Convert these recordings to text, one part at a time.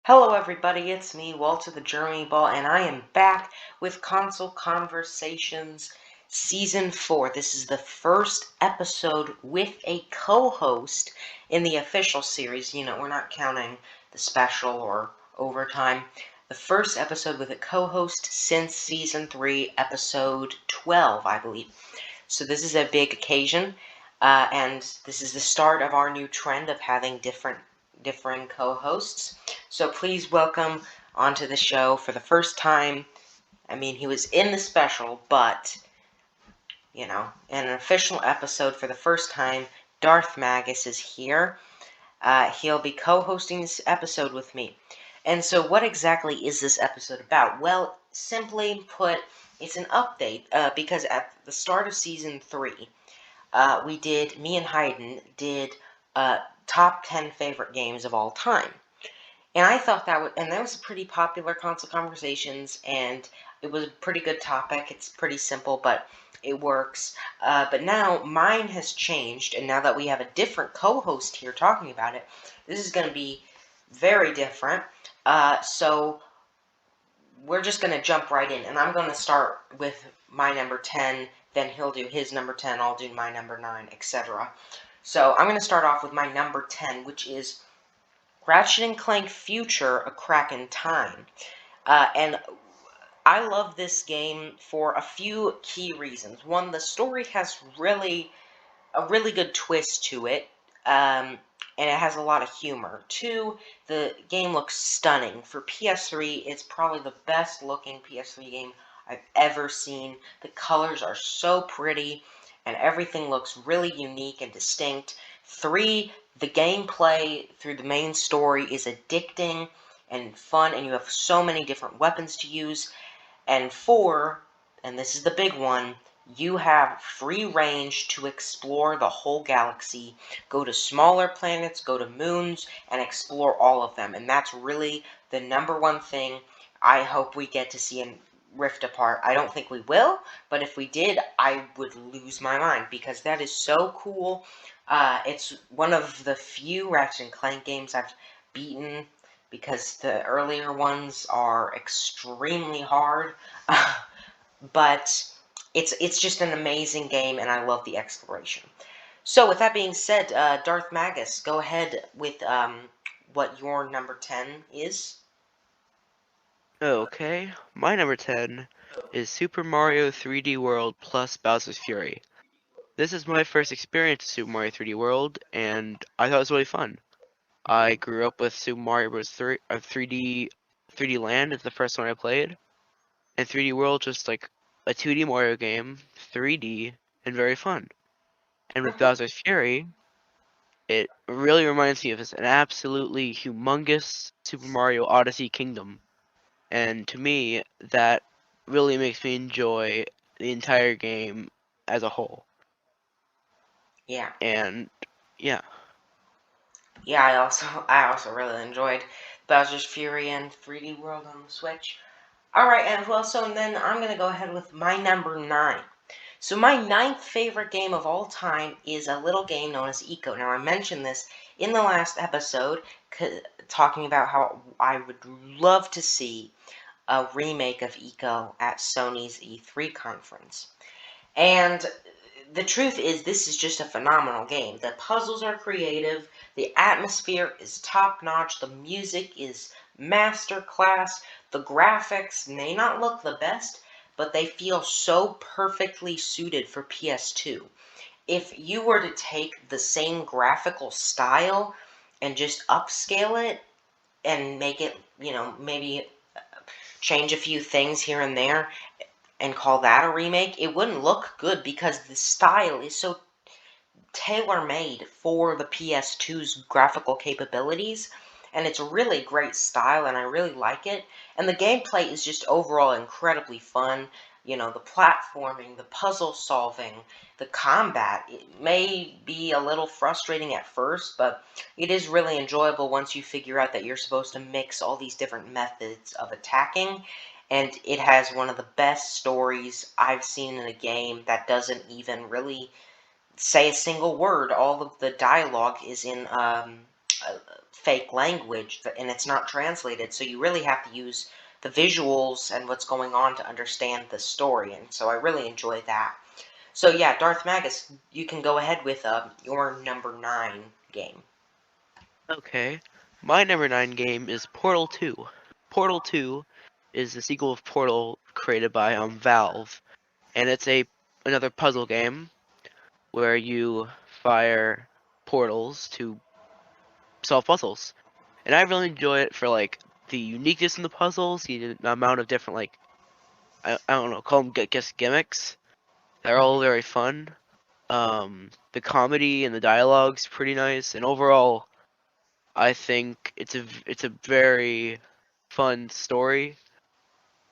Hello everybody, it's me, WalterTheGermanyBall, and I am back with Console Conversations Season 4. This is the first episode with a co-host in the official series. You know, we're not counting the special or overtime. The first episode with a co-host since Season 3, Episode 12, I believe. So this is a big occasion, and this is the start of our new trend of having different co-hosts. So please welcome onto the show for the first time. I mean, he was in the special, but, you know, in an official episode for the first time, Darthmagus is here. He'll be co-hosting this episode with me. And so what exactly is this episode about? Well, simply put, it's an update, because at the start of Season 3, me and Hayden did top 10 favorite games of all time. And I thought that was a pretty popular Console Conversations, and it was a pretty good topic. It's pretty simple, but it works. But now mine has changed, and now that we have a different co-host here talking about it, this is going to be very different. So we're just going to jump right in, and I'm going to start with my number 10, then he'll do his number 10, I'll do my number 9, etc. So I'm going to start off with my number 10, which is Ratchet and Clank Future: A Crack in Time. And I love this game for a few key reasons. One, the story has a really good twist to it, and it has a lot of humor. Two, the game looks stunning. For PS3, it's probably the best looking PS3 game I've ever seen. The colors are so pretty, and everything looks really unique and distinct. Three, the gameplay through the main story is addicting and fun, and you have so many different weapons to use. And four, and this is the big one, you have free range to explore the whole galaxy, go to smaller planets, go to moons, and explore all of them. And that's really the number one thing I hope we get to see in Rift Apart. I don't think we will, but if we did, I would lose my mind, because that is so cool. It's one of the few Ratchet and Clank games I've beaten, because the earlier ones are extremely hard. But it's just an amazing game, and I love the exploration. So with that being said, Darthmagus, go ahead with what your number 10 is. Okay, my number 10 is Super Mario 3D World plus Bowser's Fury. This is my first experience with Super Mario 3D World, and I thought it was really fun. I grew up with Super Mario Bros. 3D Land is the first one I played, and 3D World just like a 2D Mario game, 3D, and very fun. And with Bowser's Fury, it really reminds me of an absolutely humongous Super Mario Odyssey kingdom. And to me, that really makes me enjoy the entire game as a whole. Yeah. And yeah. Yeah, I also really enjoyed Bowser's Fury and 3D World on the Switch. Alright, and then I'm gonna go ahead with my number 9. So my 9th favorite game of all time is a little game known as Eco. Now, I mentioned this in the last episode, talking about how I would love to see a remake of Eco at Sony's E3 conference. And the truth is, this is just a phenomenal game. The puzzles are creative, the atmosphere is top-notch, the music is masterclass, the graphics may not look the best, but they feel so perfectly suited for PS2. If you were to take the same graphical style and just upscale it and make it, maybe change a few things here and there and call that a remake, it wouldn't look good, because the style is so tailor-made for the PS2's graphical capabilities, and it's a really great style, and I really like it. And the gameplay is just overall incredibly fun. You know, the platforming, the puzzle solving, the combat, it may be a little frustrating at first, but it is really enjoyable once you figure out that you're supposed to mix all these different methods of attacking. And it has one of the best stories I've seen in a game that doesn't even really say a single word. All of the dialogue is in fake language, and it's not translated, so you really have to use the visuals and what's going on to understand the story, and so I really enjoy that. So yeah, Darthmagus, you can go ahead with your number 9 game. Okay. My number 9 game is Portal 2. Portal 2 is the sequel of Portal created by Valve, and it's another puzzle game where you fire portals to solve puzzles. And I really enjoy it for like the uniqueness in the puzzles, the amount of different like I don't know, call them guess gimmicks. They're all very fun. The comedy and the dialogue's pretty nice, and overall, I think it's a very fun story,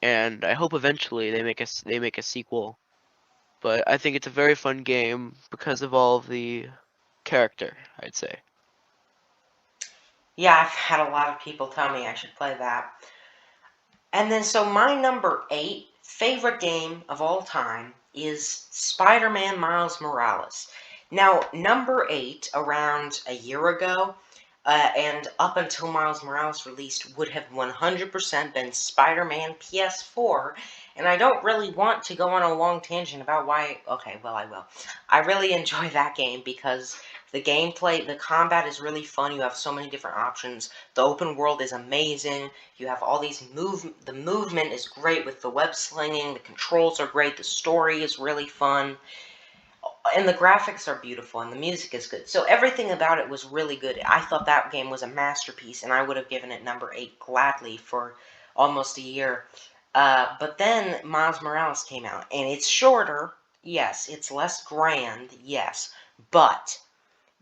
and I hope eventually they make a sequel. But I think it's a very fun game because of all of the character, I'd say. Yeah, I've had a lot of people tell me I should play that. And then, so my number 8 favorite game of all time is Spider-Man Miles Morales. Now, number 8, around a year ago, and up until Miles Morales released, would have 100% been Spider-Man PS4. And I don't really want to go on a long tangent about why. Okay, well, I will. I really enjoy that game because the gameplay, the combat is really fun. You have so many different options. The open world is amazing. You have all these the movement is great with the web slinging. The controls are great. The story is really fun. And the graphics are beautiful, and the music is good. So everything about it was really good. I thought that game was a masterpiece, and I would have given it number 8 gladly for almost a year. But then Miles Morales came out, and it's shorter, yes. It's less grand, yes. But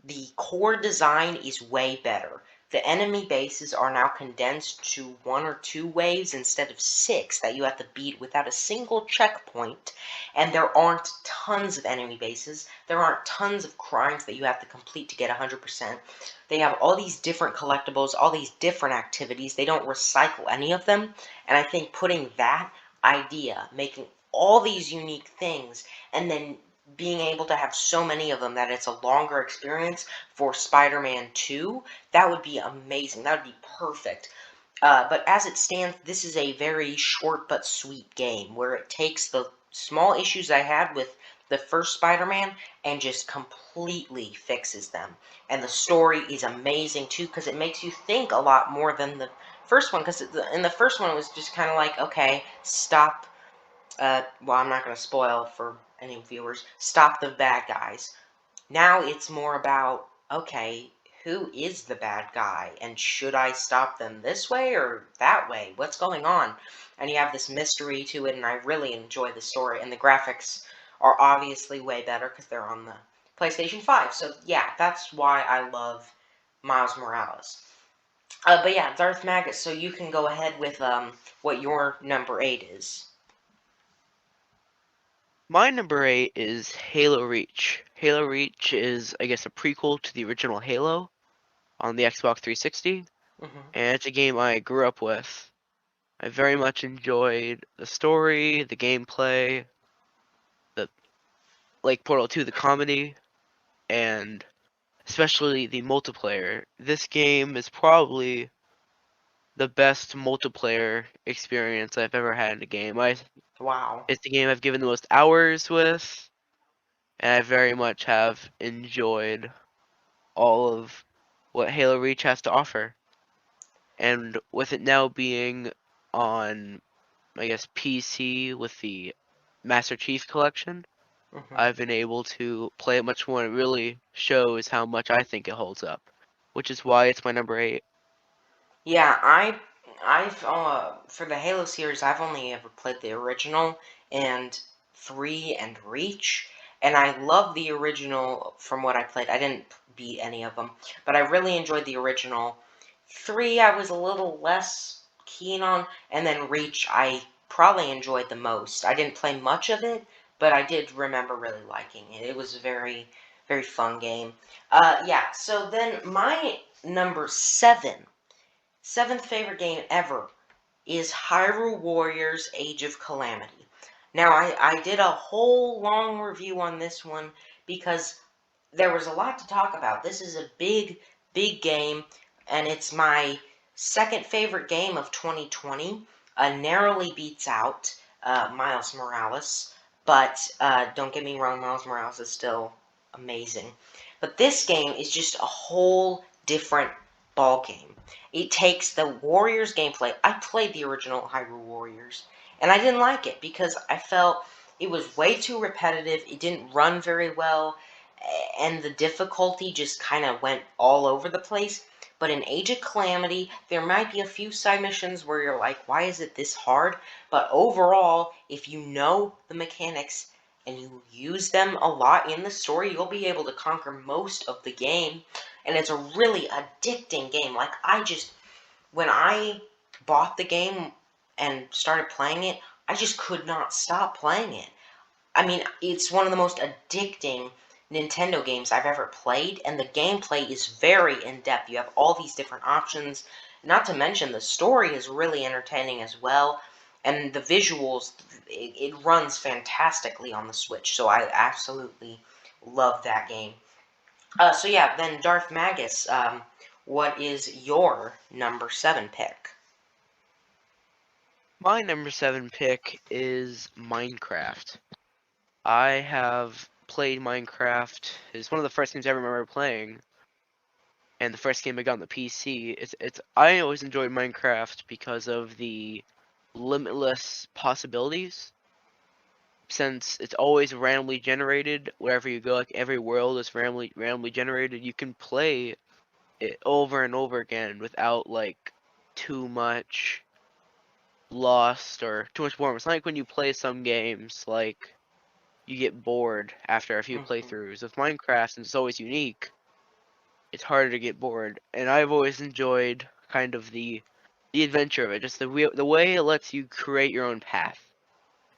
the core design is way better. The enemy bases are now condensed to 1 or 2 waves instead of 6 that you have to beat without a single checkpoint, and there aren't tons of enemy bases. There aren't tons of crimes that you have to complete to get 100%. They have all these different collectibles, all these different activities. They don't recycle any of them, and I think putting that idea, making all these unique things, and then being able to have so many of them that it's a longer experience for Spider-Man 2, that would be amazing. That would be perfect. But as it stands, this is a very short but sweet game where it takes the small issues I had with the first Spider-Man and just completely fixes them. And the story is amazing too because it makes you think a lot more than the first one. Because in the first one it was just kind of like, okay, stop. Well, I'm not going to spoil for any viewers. Stop the bad guys. Now it's more about, okay, who is the bad guy? And should I stop them this way or that way? What's going on? And you have this mystery to it, and I really enjoy the story. And the graphics are obviously way better because they're on the PlayStation 5. So, yeah, that's why I love Miles Morales. But yeah, Darthmagus, so you can go ahead with what your number 8 is. My number 8 is Halo Reach. Halo Reach is, I guess, a prequel to the original Halo on the Xbox 360, and it's a game I grew up with. I very much enjoyed the story, the gameplay, the like Portal 2, the comedy, and especially the multiplayer. This game is probably the best multiplayer experience I've ever had in a game. Wow. It's the game I've given the most hours with, and I very much have enjoyed all of what Halo Reach has to offer. And with it now being on, I guess, PC with the Master Chief Collection, I've been able to play it much more, and it really shows how much I think it holds up, which is why it's my number 8. Yeah, I've for the Halo series, I've only ever played the original and 3 and Reach, and I love the original from what I played. I didn't beat any of them, but I really enjoyed the original. 3 I was a little less keen on, and then Reach I probably enjoyed the most. I didn't play much of it, but I did remember really liking it. It was a very, very fun game. Yeah, so then my number 7. Seventh favorite game ever is Hyrule Warriors Age of Calamity. Now, I did a whole long review on this one because there was a lot to talk about. This is a big, big game. and it's my second favorite game of 2020. Narrowly beats out Miles Morales, but don't get me wrong, Miles Morales is still amazing. But this game is just a whole different ball game. It takes the Warriors gameplay. I played the original Hyrule Warriors, and I didn't like it because I felt it was way too repetitive. It didn't run very well, and the difficulty just kind of went all over the place. But in Age of Calamity, there might be a few side missions where you're like, why is it this hard? But overall, if you know the mechanics and you use them a lot in the story, you'll be able to conquer most of the game. And it's a really addicting game. Like, when I bought the game and started playing it, I just could not stop playing it. I mean, it's one of the most addicting Nintendo games I've ever played, and the gameplay is very in-depth. You have all these different options, not to mention the story is really entertaining as well, and the visuals, it runs fantastically on the Switch, so I absolutely love that game. So yeah, then Darthmagus, what is your number 7 pick? My number 7 pick is Minecraft. I have played Minecraft. It's one of the first games I remember playing, and the first game I got on the PC. I always enjoyed Minecraft because of the limitless possibilities. Since it's always randomly generated wherever you go, like every world is randomly generated, you can play it over and over again without like too much lost or too much boredom. It's not like when you play some games like you get bored after a few playthroughs. With Minecraft, since it's always unique, it's harder to get bored. And I've always enjoyed kind of the adventure of it, just the way it lets you create your own path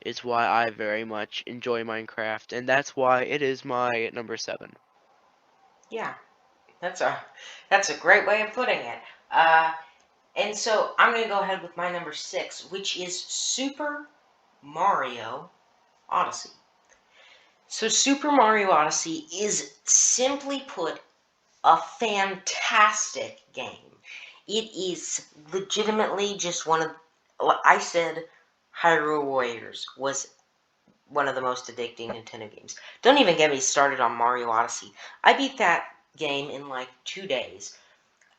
is why I very much enjoy Minecraft, and that's why it is my number 7. Yeah, that's a great way of putting it. And so I'm going to go ahead with my number 6, which is Super Mario Odyssey. So Super Mario Odyssey is, simply put, a fantastic game. It is legitimately just one of, I said Hyrule Warriors was one of the most addicting Nintendo games. Don't even get me started on Mario Odyssey. I beat that game in like 2 days.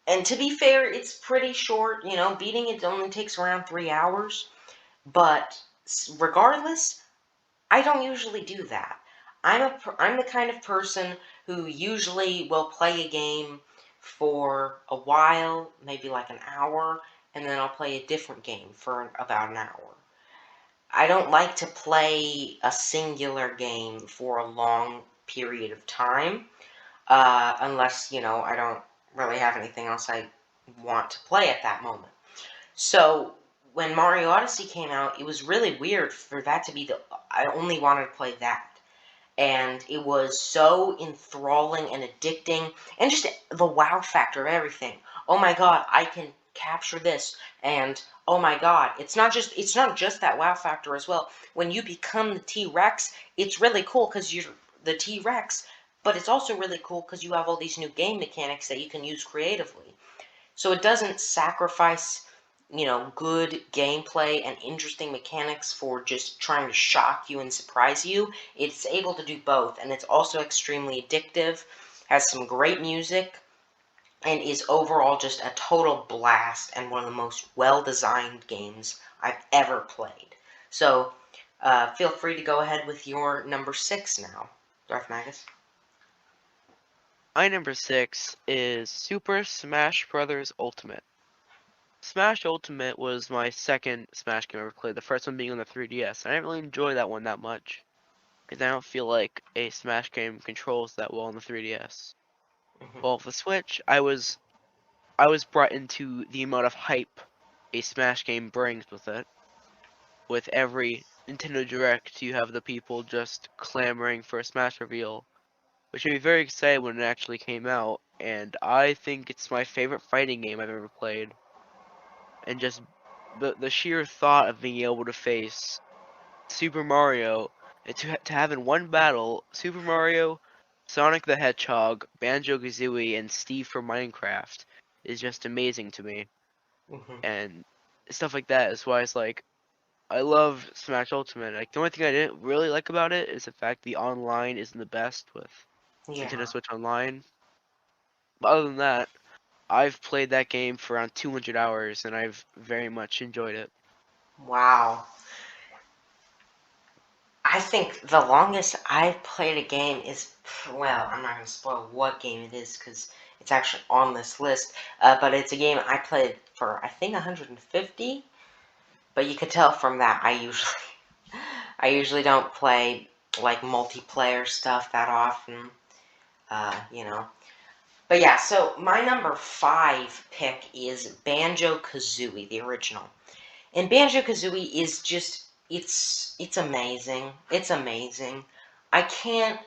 And to be fair, it's pretty short. You know, beating it only takes around 3 hours. But regardless, I don't usually do that. I'm the kind of person who usually will play a game for a while, maybe like an hour, and then I'll play a different game for about an hour. I don't like to play a singular game for a long period of time, unless, you know, I don't really have anything else I want to play at that moment. So when Mario Odyssey came out, it was really weird for that to be I only wanted to play that. And it was so enthralling and addicting, and just the wow factor of everything. Oh my god, I can capture this, and oh my god, it's not just that wow factor as well. When you become the T-Rex, it's really cool because you're the T-Rex, but it's also really cool because you have all these new game mechanics that you can use creatively. So it doesn't sacrifice, you know, good gameplay and interesting mechanics for just trying to shock you and surprise you. It's able to do both, and it's also extremely addictive, has some great music, and is overall just a total blast and one of the most well-designed games I've ever played. So, feel free to go ahead with your number 6 now, Darthmagus. My number 6 is Super Smash Bros. Ultimate. Smash Ultimate was my second Smash game I ever played, the first one being on the 3DS. I didn't really enjoy that one that much, because I don't feel like a Smash game controls that well on the 3DS. Well, with the Switch, I was brought into the amount of hype a Smash game brings with it. With every Nintendo Direct, you have the people just clamoring for a Smash reveal, which made me very excited when it actually came out, and I think it's my favorite fighting game I've ever played. And just the sheer thought of being able to face Super Mario, and to have in one battle Super Mario, Sonic the Hedgehog, Banjo-Kazooie, and Steve from Minecraft is just amazing to me, Hmm. and stuff like that is why it's like I love Smash Ultimate. Like the only thing I didn't really like about it is the fact the online isn't the best with Nintendo Yeah. Switch Online. But other than that, I've played that game for around 200 hours and I've very much enjoyed it. Wow. I think the longest I've played a game is, well, I'm not going to spoil what game it is because it's actually on this list, but it's a game I played for, I think, 150, but you could tell from that I usually don't play, like, multiplayer stuff that often, you know. But yeah, so my number 5 pick is Banjo-Kazooie, the original. And Banjo-Kazooie is just, it's amazing. It's amazing. I can't,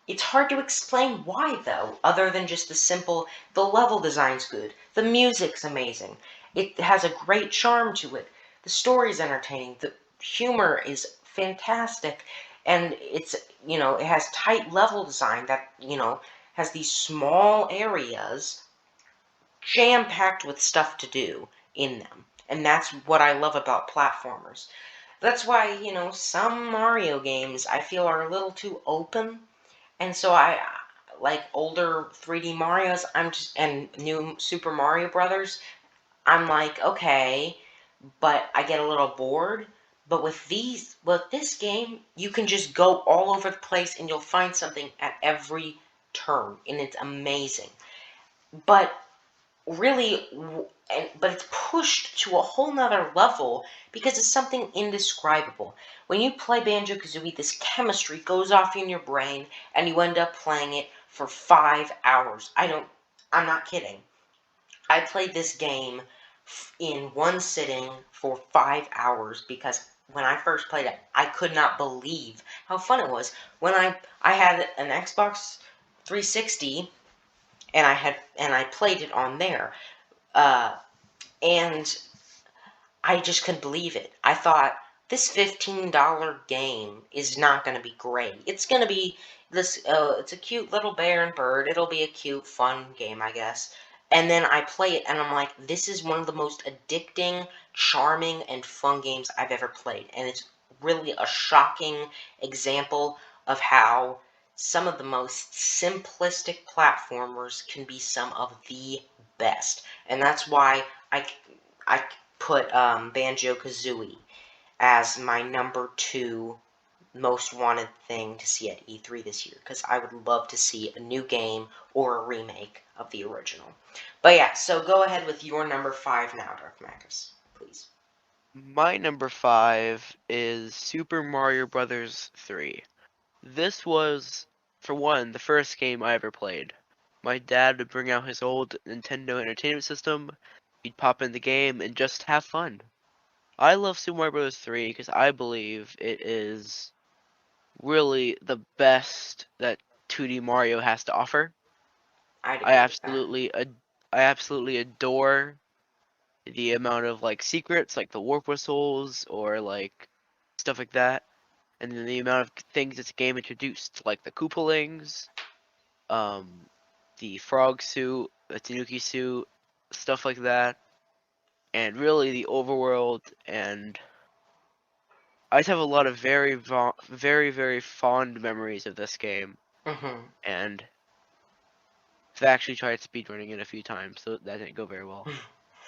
it's hard to explain why, though, other than just the level design's good. The music's amazing. It has a great charm to it. The story's entertaining. The humor is fantastic. And it has tight level design that, has these small areas jam-packed with stuff to do in them. And that's what I love about platformers. That's why, some Mario games I feel are a little too open. And so I like older 3D Marios, and new Super Mario Brothers, I'm like, okay, but I get a little bored. But with this game, you can just go all over the place and you'll find something at every turn, and it's amazing. But really, but it's pushed to a whole nother level because it's something indescribable. When you play Banjo-Kazooie, this chemistry goes off in your brain and you end up playing it for 5 hours. I'm not kidding. I played this game in one sitting for 5 hours because when I first played it, I could not believe how fun it was. When I had an Xbox 360 and I played it on there. Uh, and I just couldn't believe it. I thought, this $15 game is not going to be great. It's going to be it's a cute little bear and bird. It'll be a cute, fun game, I guess. And then I play it, and I'm like, this is one of the most addicting, charming, and fun games I've ever played. And it's really a shocking example of how some of the most simplistic platformers can be some of the best. And that's why I put Banjo-Kazooie as my number 2 most wanted thing to see at E3 this year, because I would love to see a new game or a remake of the original. But yeah, so go ahead with your number 5 now, Darthmagus, please. My number 5 is Super Mario Brothers 3. This was, for one, the first game I ever played. My dad would bring out his old Nintendo Entertainment System, we'd pop in the game and just have fun. I love Super Mario Bros. 3 because I believe it is really the best that 2D Mario has to offer. I'd I agree with that. absolutely adore the amount of like secrets, like the warp whistles or like stuff like that, and then the amount of things this game introduced, like the Koopalings, um, the frog suit, the Tanuki suit, stuff like that, and really the overworld. And I just have a lot of very fond memories of this game, Mm-hmm. and I've actually tried speedrunning it a few times, so that didn't go very well.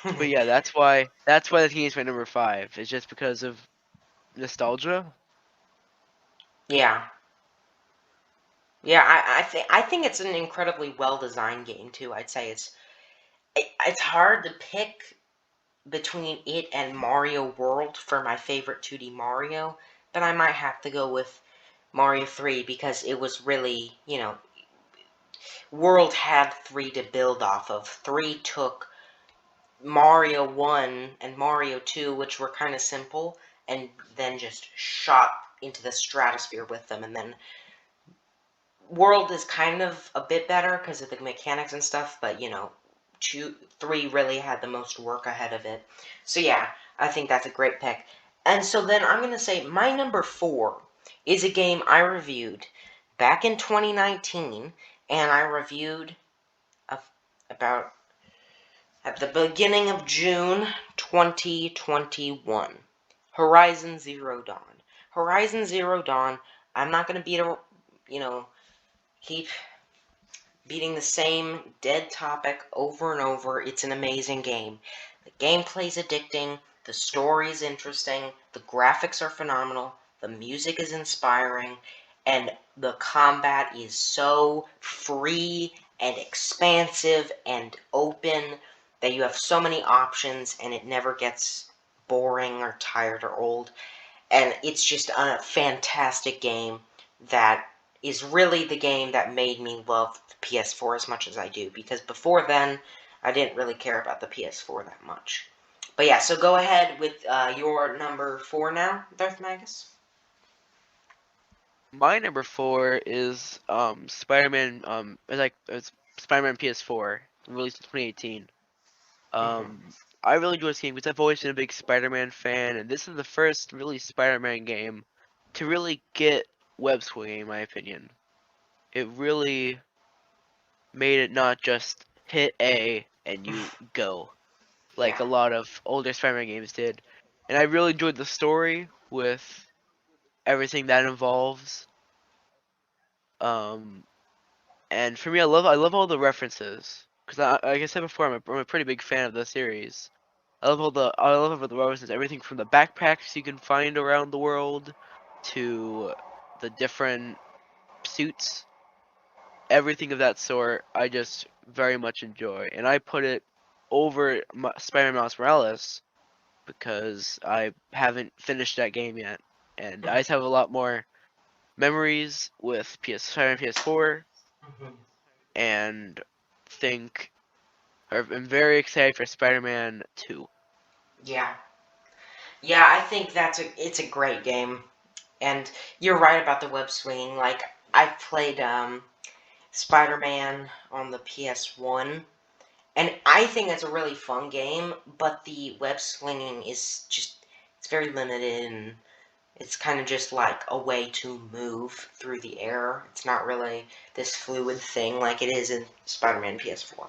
But yeah, that's why the game is my number 5. It's just because of nostalgia. Yeah. Yeah, I think it's an incredibly well-designed game, too. I'd say it's hard to pick between it and Mario World for my favorite 2D Mario, but I might have to go with Mario 3 because it was really, World had 3 to build off of. 3 took Mario 1 and Mario 2, which were kind of simple, and then just shot into the stratosphere with them. And then World is kind of a bit better because of the mechanics and stuff, but 3 really had the most work ahead of it. So yeah, I think that's a great pick. And so then I'm gonna say my number 4 is a game I reviewed back in 2019, and I reviewed about at the beginning of June 2021. Horizon Zero Dawn. Horizon Zero Dawn, I'm not going to keep beating the same dead topic over and over. It's an amazing game. The gameplay's addicting, the story's interesting, the graphics are phenomenal, the music is inspiring, and the combat is so free and expansive and open that you have so many options and it never gets boring or tired or old. And it's just a fantastic game that is really the game that made me love the PS4 as much as I do, because before then, I didn't really care about the PS4 that much. But yeah, so go ahead with your number 4 now, Darthmagus. My number 4 is Spider-Man. It's Spider-Man PS4, released in 2018. Mm-hmm. I really enjoy this game because I've always been a big Spider-Man fan, and this is the first really Spider-Man game to really get web swinging, in my opinion. It really made it not just hit A and you go, like Yeah. a lot of older Spider-Man games did. And I really enjoyed the story with everything that involves. Um, and for me, I love all the references because, like I said before, I'm a pretty big fan of the series. I love all the references, everything from the backpacks you can find around the world to the different suits, everything of that sort. I just very much enjoy, and I put it over Spider-Man Miles Morales because I haven't finished that game yet, and I just have a lot more memories with Spider-Man PS4, Mm-hmm. and think I'm very excited for Spider-Man 2. Yeah. Yeah, I think it's a great game. And you're right about the web swinging. Like, I've played Spider-Man on the PS1, and I think it's a really fun game, but the web swinging is just, it's very limited, and it's kind of just like a way to move through the air. It's not really this fluid thing like it is in Spider-Man PS4.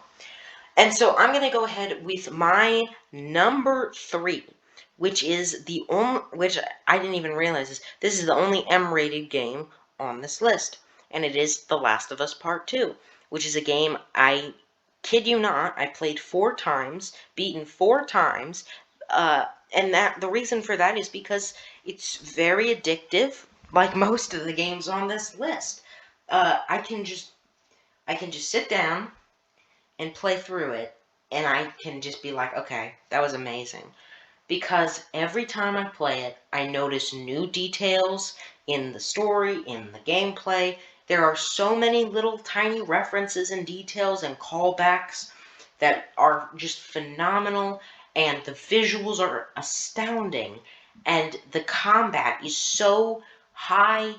And so I'm going to go ahead with my number 3, which is the only, which I didn't even realize this is the only M-rated game on this list, and it is The Last of Us Part 2, which is a game I kid you not, I played 4 times, beaten 4 times, and that the reason for that is because it's very addictive, like most of the games on this list. I can just sit down and play through it, and I can just be like, okay, that was amazing. Because every time I play it, I notice new details in the story, in the gameplay. There are so many little tiny references and details and callbacks that are just phenomenal, and the visuals are astounding, and the combat is so high.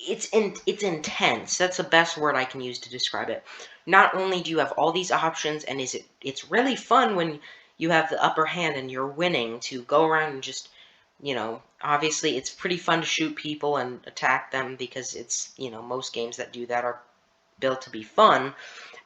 It's intense. That's the best word I can use to describe it. Not only do you have all these options, and it's really fun when you have the upper hand and you're winning to go around and just, obviously it's pretty fun to shoot people and attack them because it's, most games that do that are built to be fun,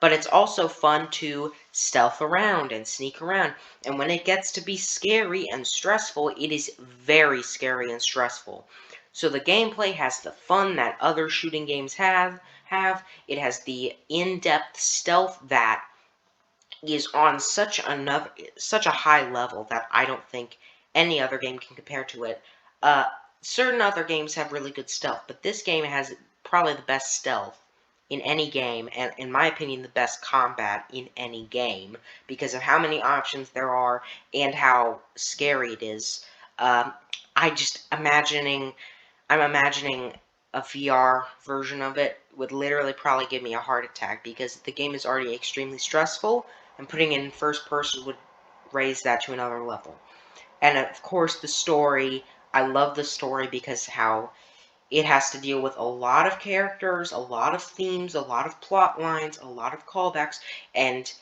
but it's also fun to stealth around and sneak around. And when it gets to be scary and stressful, it is very scary and stressful. So the gameplay has the fun that other shooting games have. It has the in-depth stealth that is on such a high level that I don't think any other game can compare to it. Uh, Certain other games have really good stealth, but this game has probably the best stealth in any game, and in my opinion, the best combat in any game because of how many options there are and how scary it is. Um, I just I'm imagining a VR version of it would literally probably give me a heart attack because the game is already extremely stressful, and putting it in first person would raise that to another level. And of course, the story, I love the story because how it has to deal with a lot of characters, a lot of themes, a lot of plot lines, a lot of callbacks, and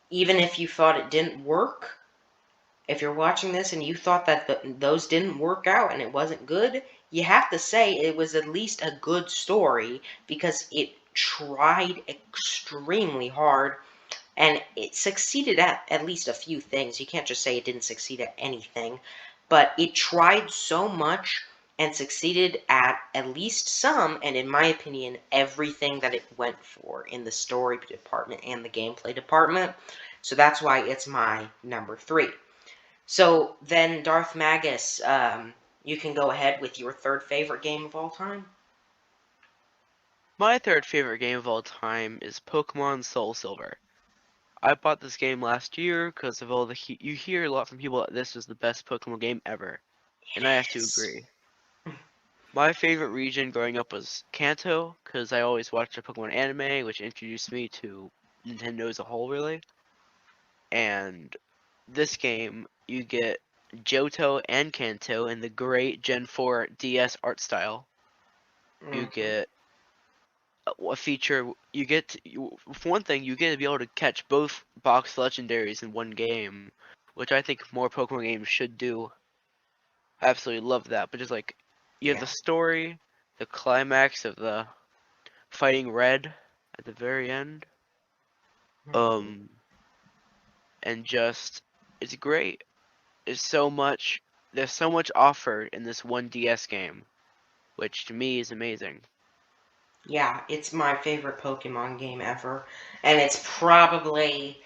even if you thought it didn't work, if you're watching this and you thought that those didn't work out and it wasn't good, you have to say it was at least a good story because it tried extremely hard And it succeeded at least a few things. You can't just say it didn't succeed at anything, but it tried so much and succeeded at least some, and in my opinion, everything that it went for in the story department and the gameplay department. So that's why it's my number 3. So then, Darthmagus, you can go ahead with your third favorite game of all time. My third favorite game of all time is Pokemon Soul Silver. I bought this game last year because of all you hear a lot from people that this is the best Pokemon game ever, and I have to agree. My favorite region growing up was Kanto because I always watched a Pokemon anime, which introduced me to Nintendo as a whole, really. And this game, you get Johto and Kanto in the great Gen 4 DS art style. You get a feature, for one thing, you get to be able to catch both box legendaries in one game, which I think more Pokemon games should do. I absolutely love that, but just like, you have the story, the climax of the fighting Red at the very end, and just, it's great. There's so much offered in this one DS game, which to me is amazing. Yeah, it's my favorite Pokemon game ever, and it's probably,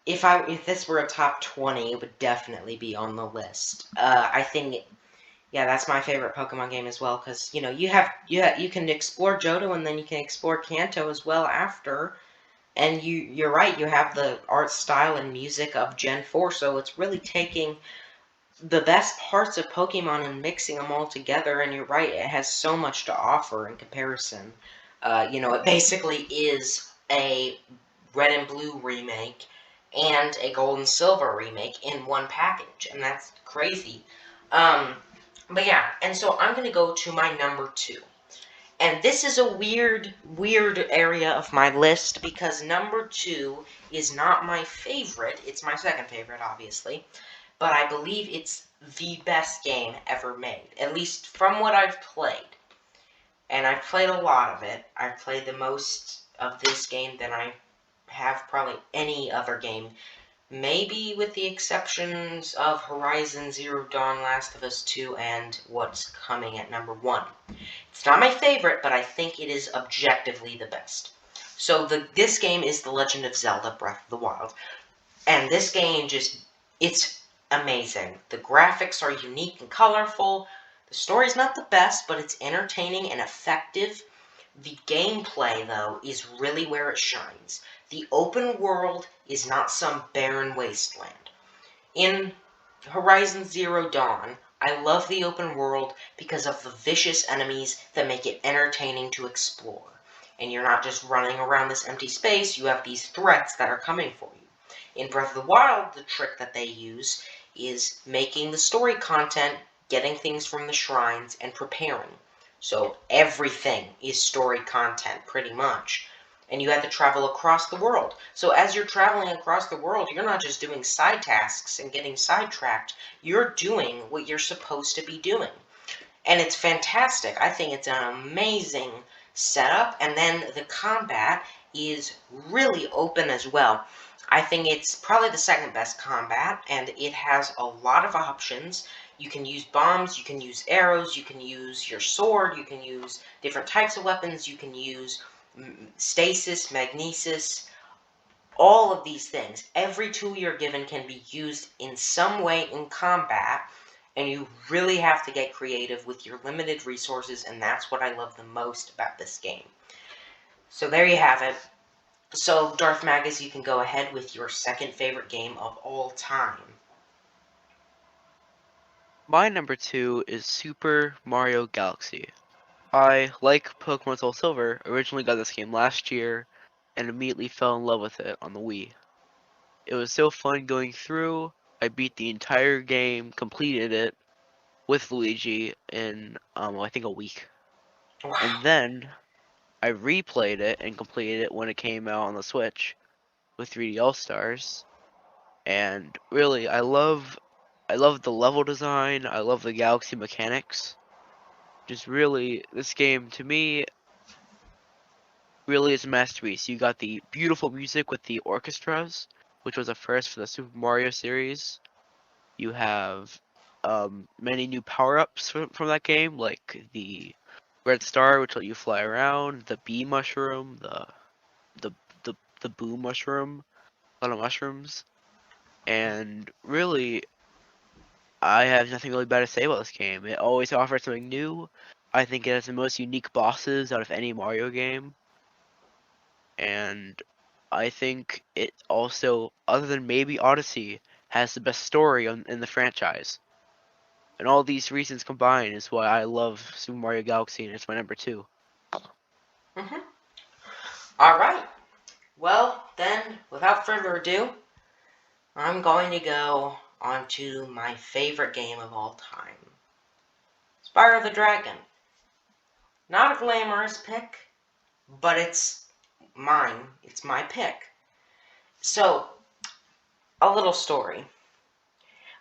if this were a top 20, it would definitely be on the list. I think, yeah, that's my favorite Pokemon game as well, because you know you can explore Johto and then you can explore Kanto as well after, and you're right, you have the art style and music of Gen 4, so it's really taking the best parts of Pokemon and mixing them all together, and you're right, it has so much to offer in comparison. It basically is a Red and Blue remake and a Gold and Silver remake in one package, and that's crazy. But yeah, and so I'm going to go to my number 2. And this is a weird area of my list because number 2 is not my favorite. It's my second favorite, obviously, but I believe it's the best game ever made, at least from what I've played. And I've played a lot of it. I've played the most of this game than I have probably any other game. Maybe with the exceptions of Horizon Zero Dawn, Last of Us 2, and what's coming at number 1. It's not my favorite, but I think it is objectively the best. So this game is The Legend of Zelda Breath of the Wild. And this game it's amazing. The graphics are unique and colorful. The story's not the best, but it's entertaining and effective. The gameplay, though, is really where it shines. The open world is not some barren wasteland. In Horizon Zero Dawn, I love the open world because of the vicious enemies that make it entertaining to explore. And you're not just running around this empty space, you have these threats that are coming for you. In Breath of the Wild, the trick that they use is making the story content, getting things from the shrines, and preparing. So everything is story content, pretty much. And you have to travel across the world. So as you're traveling across the world, you're not just doing side tasks and getting sidetracked. You're doing what you're supposed to be doing. And it's fantastic. I think it's an amazing setup. And then the combat is really open as well. I think it's probably the second best combat, and it has a lot of options. You can use bombs, you can use arrows, you can use your sword, you can use different types of weapons, you can use stasis, magnesis, all of these things. Every tool you're given can be used in some way in combat, and you really have to get creative with your limited resources, and that's what I love the most about this game. So there you have it. So, Darthmagus, you can go ahead with your second favorite game of all time. My number 2 is Super Mario Galaxy. I, like Pokemon Soul Silver, originally got this game last year and immediately fell in love with it on the Wii. It was so fun going through. I beat the entire game, completed it with Luigi in I think a week. Wow. And then I replayed it and completed it when it came out on the Switch with 3D All Stars. And really, I love the level design. I love the galaxy mechanics. Just really, this game to me, really is a masterpiece. You got the beautiful music with the orchestras, which was a first for the Super Mario series. You have many new power-ups from that game, like the Red Star, which let you fly around, the Bee Mushroom, the the the Boo Mushroom, a lot of mushrooms, and really, I have nothing really bad to say about this game. It always offers something new. I think it has the most unique bosses out of any Mario game, and I think it also, other than maybe Odyssey, has the best story in the franchise. And all these reasons combined is why I love Super Mario Galaxy, and it's my number 2. Mm-hmm. All right. Well, then, without further ado, I'm going to go on to my favorite game of all time. Spyro the Dragon. Not a glamorous pick, but it's mine. It's my pick. So, a little story.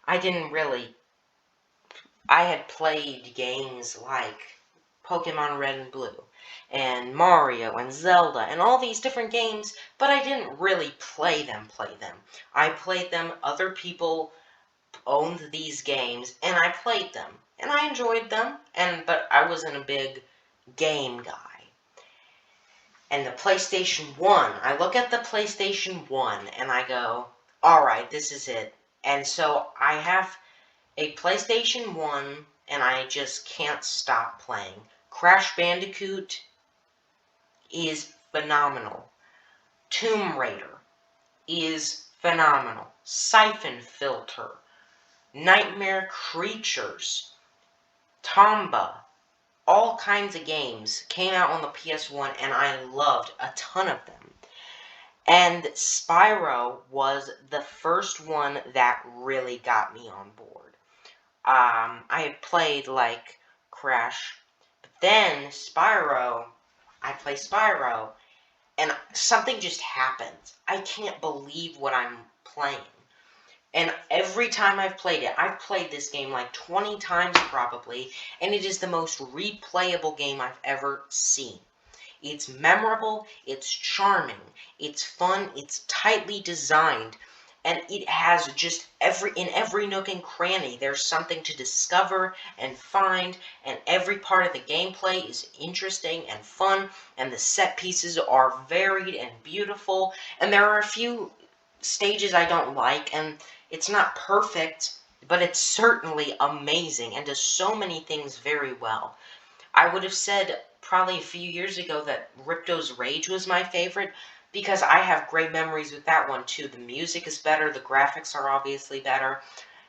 I didn't really... I had played games like Pokemon Red and Blue, and Mario, and Zelda, and all these different games, but I didn't really play them. I played them, other people owned these games, and I played them. And I enjoyed them, but I wasn't a big game guy. And the PlayStation 1, I look at the PlayStation 1 and I go, alright, this is it. And so I have a PlayStation 1 and I just can't stop playing. Crash Bandicoot is phenomenal. Tomb Raider is phenomenal. Siphon Filter, Nightmare Creatures, Tomba, all kinds of games came out on the PS1 and I loved a ton of them. And Spyro was the first one that really got me on board. I had played like Crash, but then Spyro, I play Spyro, and something just happens. I can't believe what I'm playing. And every time I've played this game like 20 times probably, and it is the most replayable game I've ever seen. It's memorable, it's charming, it's fun, it's tightly designed, and it has just in every nook and cranny, there's something to discover and find, and every part of the gameplay is interesting and fun, and the set pieces are varied and beautiful, and there are a few stages I don't like, and it's not perfect, but it's certainly amazing and does so many things very well. I would have said probably a few years ago that Ripto's Rage was my favorite because I have great memories with that one too. The music is better, the graphics are obviously better,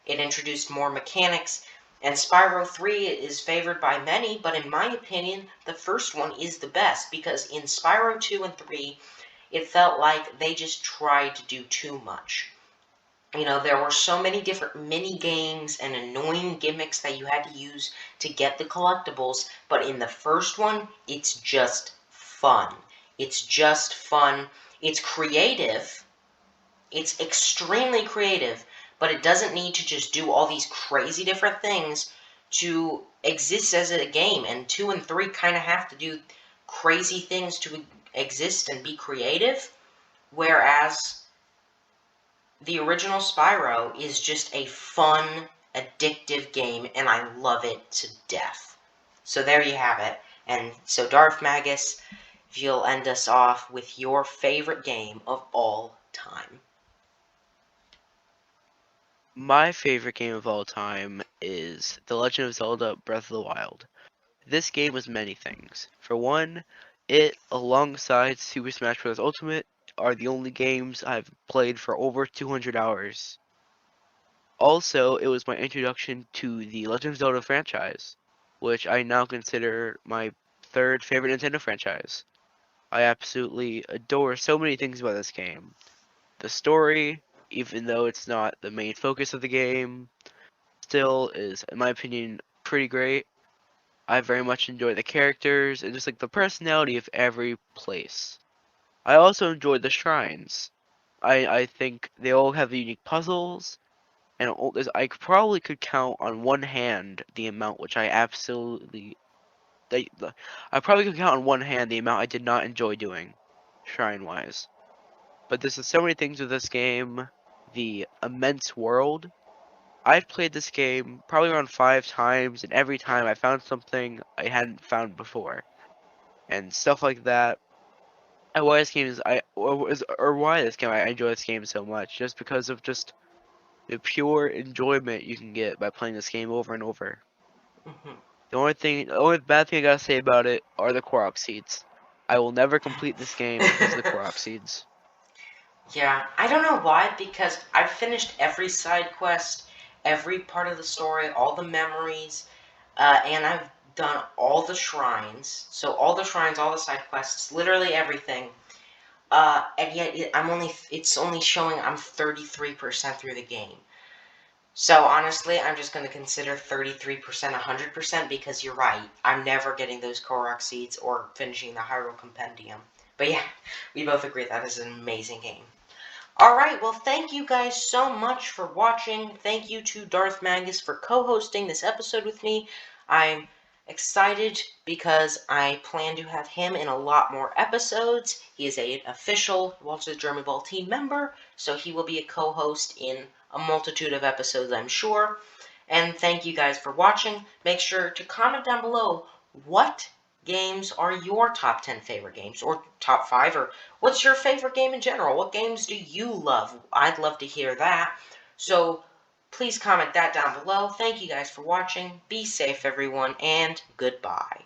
it introduced more mechanics, and Spyro 3 is favored by many, but in my opinion, the first one is the best because in Spyro 2 and 3, it felt like they just tried to do too much. You know, there were so many different mini games and annoying gimmicks that you had to use to get the collectibles, but in the first one, it's just fun. It's just fun. It's creative. It's extremely creative, but it doesn't need to just do all these crazy different things to exist as a game, and 2 and 3 kind of have to do crazy things to exist and be creative, whereas the original Spyro is just a fun, addictive game, and I love it to death. So there you have it. And so Darthmagus, if you'll end us off with your favorite game of all time. My favorite game of all time is The Legend of Zelda Breath of the Wild. This game was many things. For one, it, alongside Super Smash Bros. Ultimate, are the only games I've played for over 200 hours. Also, it was my introduction to the Legend of Zelda franchise, which I now consider my third favorite Nintendo franchise. I absolutely adore so many things about this game. The story, even though it's not the main focus of the game, still is, in my opinion, pretty great. I very much enjoy the characters and just like the personality of every place. I also enjoy the shrines. I think they all have unique puzzles, and I probably could count on one hand the amount which I absolutely I probably could count on one hand the amount I did not enjoy doing, shrine-wise. But there's so many things with this game. The immense world. I've played this game probably around 5 times, and every time I found something I hadn't found before, and stuff like that. And why this game is or why this game I enjoy this game so much, just because of just the pure enjoyment you can get by playing this game over and over. Mhm. The only bad thing I gotta say about it are the Korok seeds. I will never complete this game because of the Korok seeds. Yeah, I don't know why, because I've finished every side quest, every part of the story, all the memories, and I've done all the shrines. So all the shrines, all the side quests, literally everything. And yet it's only showing I'm 33% through the game. So honestly, I'm just going to consider 33% 100% because you're right. I'm never getting those Korok seeds or finishing the Hyrule Compendium. But yeah, we both agree that is an amazing game. Alright, well thank you guys so much for watching. Thank you to Darthmagus for co-hosting this episode with me. I'm excited because I plan to have him in a lot more episodes. He is an official Walter the German Ball team member, so he will be a co-host in a multitude of episodes, I'm sure. And thank you guys for watching. Make sure to comment down below what games are your top 10 favorite games, or top 5, or what's your favorite game in general? What games do you love? I'd love to hear that. So please comment that down below. Thank you guys for watching. Be safe, everyone, and goodbye.